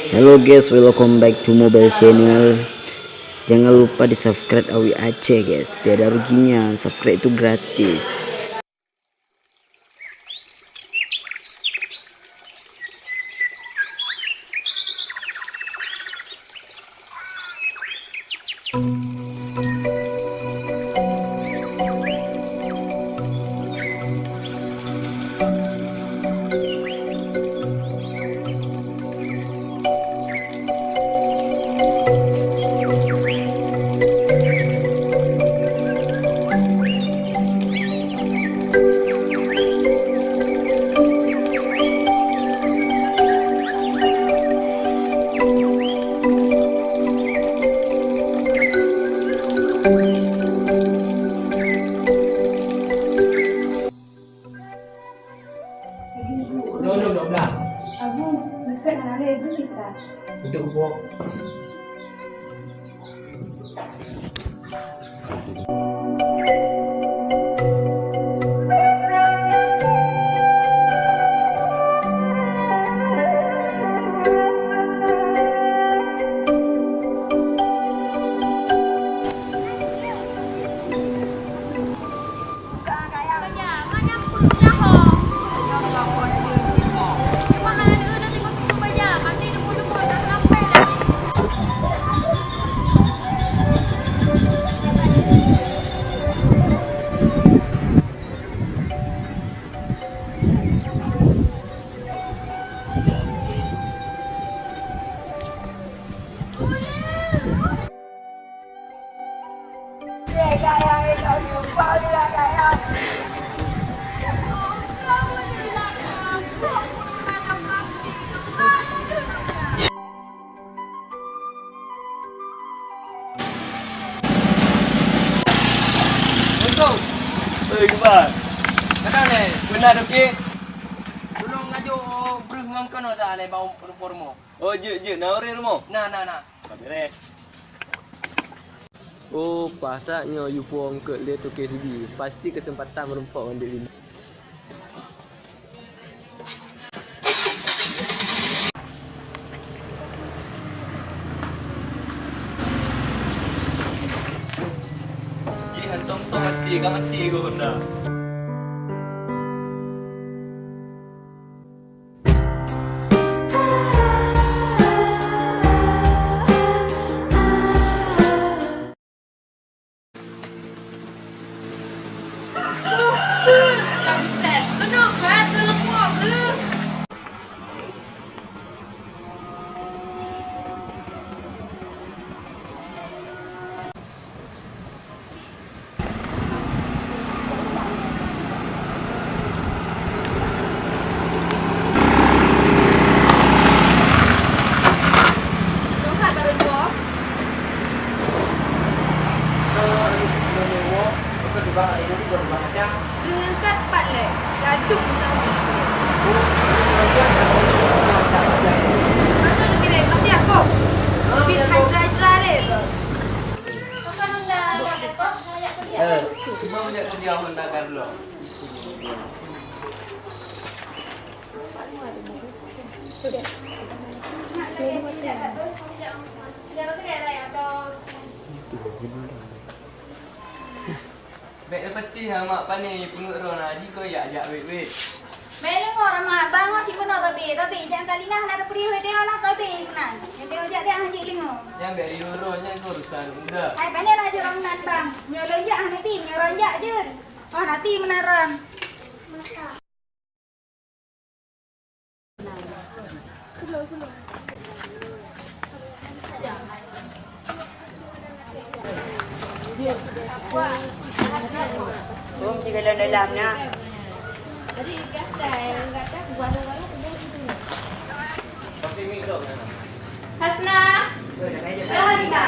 Hello guys, welcome back to mobile channel. Jangan lupa di subscribe Awi Aceh guys. Tiada ruginya, subscribe itu gratis. Duduk dah. Abu, dekat mana ibu kita? Duduk bok. Oi, kebal. Kata ni, Benar okey? tolong ngajuk berhang kono dah le bau rumah. Oh, je, nauri rumah. Nah. Beres. Oh, pasaknya you puang ke dia tu KCB. Pasti kesempatan merempak orang dia ini. Ji hantam tu mati kau benda. Dengan kat 4 lek. Gaduh sama. Masa lagi ni, pasti aku. Bit hajra le. Cuma banyak kerja mendakan dulu. Baik seperti yang mak pani pengurus haji kau ya wait. Mele orang mak bang si mana tapi jangan kali nah ada pri dia lah tapi nah. Dia ajak dia haji lingo. Yang beri urusnya kau urusan muda. Hai pandai lah je orang nan bang. Nyolonjak nanti, nyoronjak je. Oh nanti menaran. Jika dalamnya. Jadi gasai, enggak tak buat-buat tu. Tapi mikro kan. Hasna. Hasna.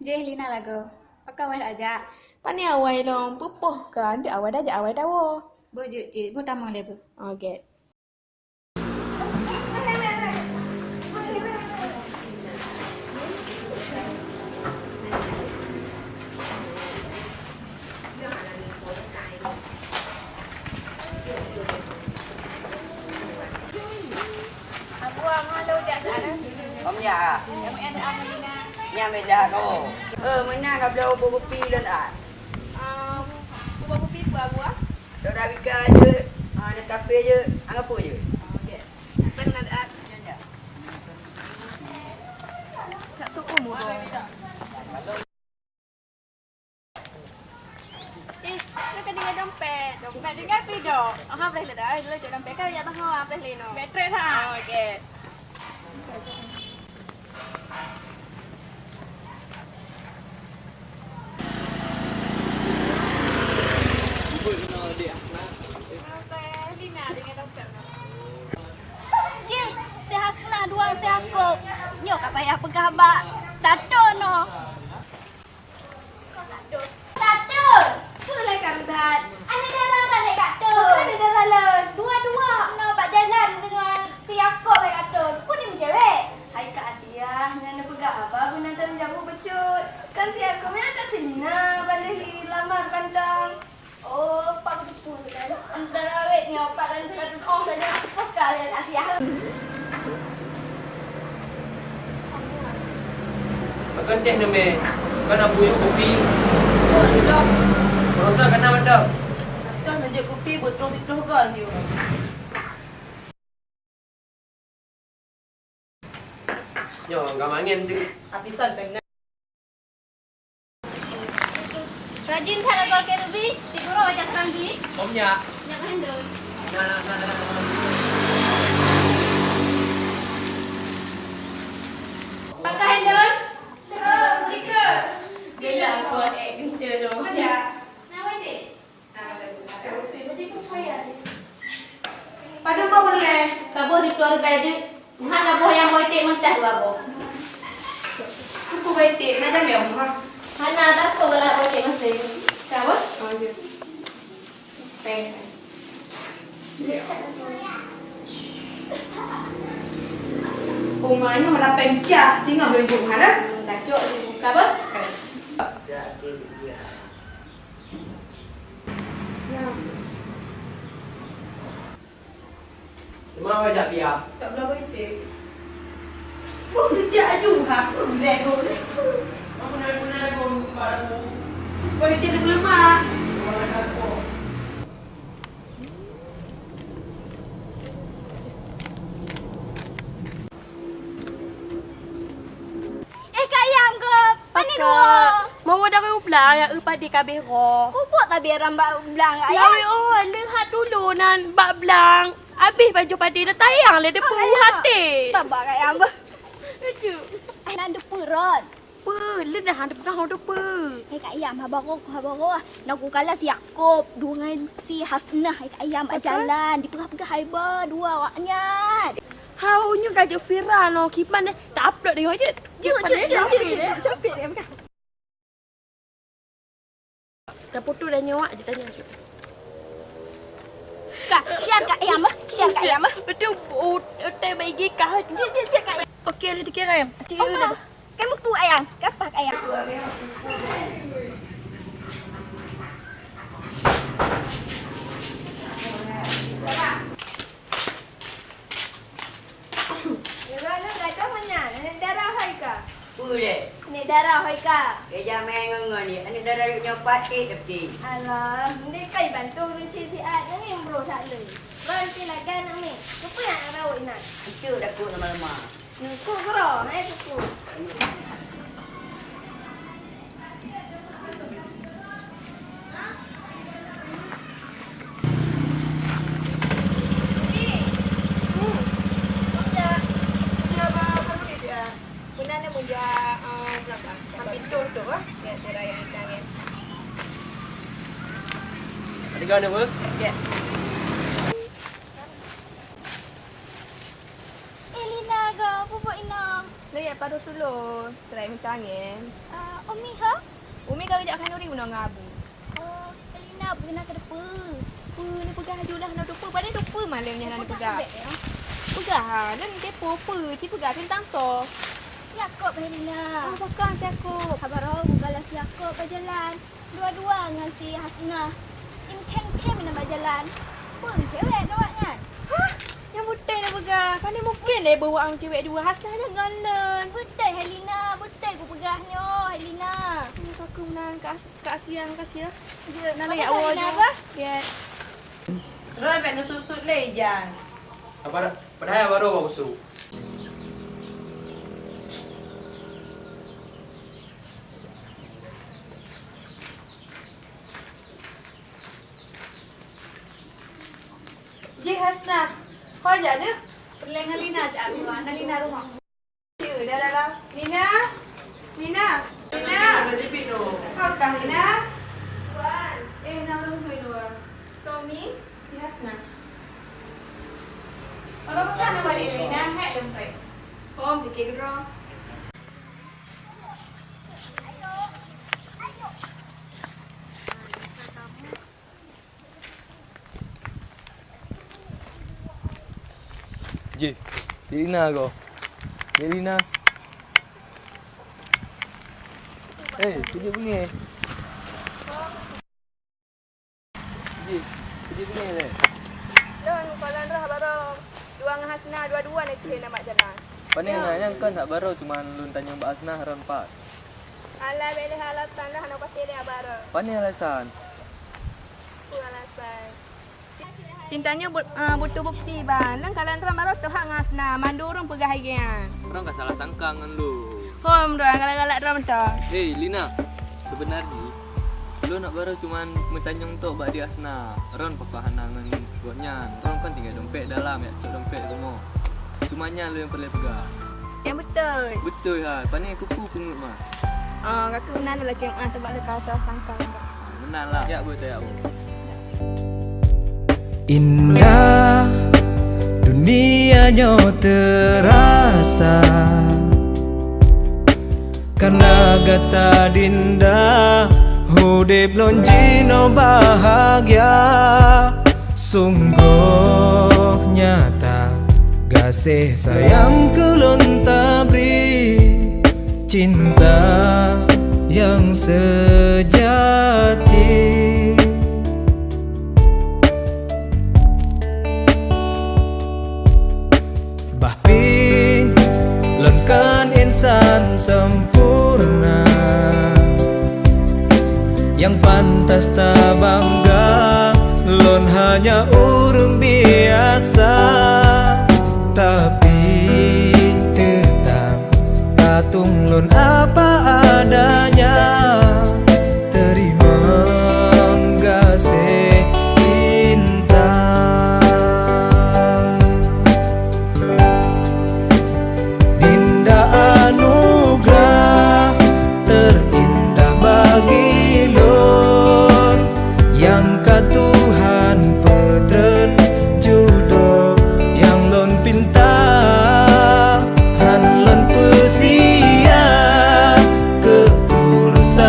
Je Lina lagu. Pakai awal aja. Pani awal long pupuh kan? Dia awal dah, awal dah wo. Bojuk je, bu tamang le bu. Okey. Aku ang halo Om ya. Yang ada Alina. Nya beda kau. Menang kau bela opo kopi lan ah. Buat kopi buah-buah. Dah bika je. Nak kafe je. Anggap apa je. Okey. Tengah ada. Tak tu umur. Nak dengan dompet. Dompet dengan tidak. Boleh lah dah. Boleh cek dompet kau yang tahu boleh leno. Bateri sah. Okey. Je, saya Hasnah dua saya aku. Nyok tak payah pegang bak. Tato no. Tato. Tu lah kandat. Ada darah naik kato. Ada darah le. Dua-dua no bak jalan dengan si aku naik kato. Pun ni cewek. Hai Kak Aciah, nak pegang apa pun nanti menjauh becut. Kan si aku mana tak sina, balik lamar pandang. Oh, pak betul kan. Antara awet ni pak dan kadu kong saja. Pekal dan Asia. Makan teh ni me. Kau nak buyuk kopi. Oh, dok. Rosa kena madam. Dah nak jadi kopi betul-betul kan dia. Yo, kau mangin tu. Habisan tengah. Rajin tak nak kau kerubi. Tidur wajah serambi. Om ya. Nak handle. Nah. Pakai handle. Mereka. Dia dah buat kita tu. Ada. Nama dia. Pada apa boleh? Kabo di keluar baju. Mana boh yang boy tek mentah babo. Aku baik tik, nak jam ha. Mana tak kau bela boy tek mesti. Siapa? Oh, dia. Peng. Rumahnya malah pencah, tinggal boleh jumpa dah. Tak cok di buka apa? Cuma wajak biar. Tak boleh baik tik. Oh, kerja juga. Boleh boleh. Aku nak aku tempat aku. Boleh jadi belum mak. Kak Ayam ke? Pani dua. Mau dari ulang yang upadi kabeh ro. Kupuk tak biar rambak belang Kak Ya Ayam. oh, lihat dulu nan bak belang. Habis baju padi dah tayang le depu hati. Tabak Kak Ayam ber. Lucu. Nan de perut. Le dah ada pegang depu. Kak Ayam habaro nak ku kalah si Yakub dengan si Hasnah Kak Ayam jalan di pegah-pegah haiba dua waknya. Haunya gajah viral no kipan tak upload dia je. Capek dia makan. Dah foto dah nyawa je tanya. Kak, share Kak Ayam ah. Share Kak Ayam ah. Betul hotel bagi kah. Je Kak Ayam. Okey ada dikira ayam. Cikgu dah. Kamu tu Ayam. Kapak Ayam. Boleh. Ni darah hoi Kak. Kerja main ngeng ni. Ani dah ada nyopat tapi. Alah, ni kai bantu runci si Ad ni bro tak le. Runci lagan ni. Apa yang rawat nak? Itu dah ku lama-lama. Ku bro, tu. Ada gana apa? Elina ga, pupuk ina. Lihat pada dulu. Try minta angin. Umi ha? Umi kau kejap kanuri guna ngabu. Elina kena ke depan. Ni pegang julah nak dupa. Pada dupa malamnya nak pegang. Pegang. Dan depo apa? Ci pegang tentang to. Yakub Elina. Pegang si aku. Khabar bukalah si Yakub berjalan. Dua-dua dengan si Hasnah. Kem-kem nama jalan. Pun cewek doaknya. Hah? Yang putih dah pegah. Kan mungkin deh bawa ang cewek dua Hasnah dengan Len. Betul Helena, betul ku pegahnya Helena. Aku menang Kak Asia, makasih ya. Ya, Nak makasih, layak awak Helena, je. apa? Ya. Ron, baik nusuk-suk le, Jan. Apa? Padahal baru bawa usuk. Ji Hasnah, kau ajak dia? Perlu dengan Lina je aku. Lina rumah. Ya, dah dalam. Lina? Lina? Lina? Ada jepit tu. Kau kah Lina? Puan. Nama lu dua. Tommy. Ji Hasnah. Orang bukan nama dia Lina. Hai lempret. Om, dikit gerong. Ji, Lina kau. Lina. Kerja bunyi. Ji, kerja bunyi le. Lon, kalau dah baru dua dengan Hasnah, dua-dua nanti nak mak jalan. Pandai nanya kan tak baru cuma lun tanya Mbak Asnah ron 4. Alah, boleh alasan dah nak pasti dia baru. Pandai alasan. Apa alasan? Cintanya butuh bukti bang. Dan kalau antara baru tu hak ngasna, mandu orang pegah hagian. Orang tak salah sangka dengan lu. Hom orang galak-galak drum tu. Hei Lina, sebenarnya lu nak baru cuma mentanyong tu Mbak di Asnah. Ron papahan dengan buatnya. Orang kan tinggal dompet dalam ya, dompet semua. Cumanya lu yang perlu pegang. Yang betul. Betul ha, pandai kupu pungut mah. Kakak benar lelaki yang tempat lepas salah sangka. Menang lah. Ya betul ya. Indah dunianya terasa karena gata dinda hudip lonjino bahagia sungguh nyata kasih sayang kulon tabri cinta yang sejati. Lenkan insan sempurna yang pantas tak bangga, lon hanya urung biasa, tapi tetap tatung lon apa adanya. Terima kasih intan. Dinda anugerah terindah bagi lon yang ka Tuhan petren judo yang lon pinta han lon persia ketulusan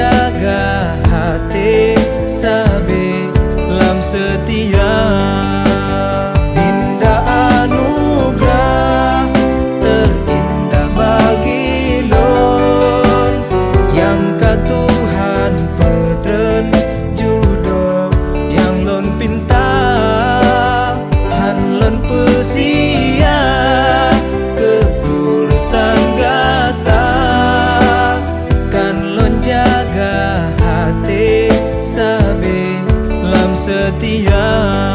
jaga hati sabe lam setia. Dinda anugerah terindah bagi lon, yang ka Tuhan petren judo yang lon pinta. Han lon pesia ketulusan gata, kan lon jaga hati sabe lam setia.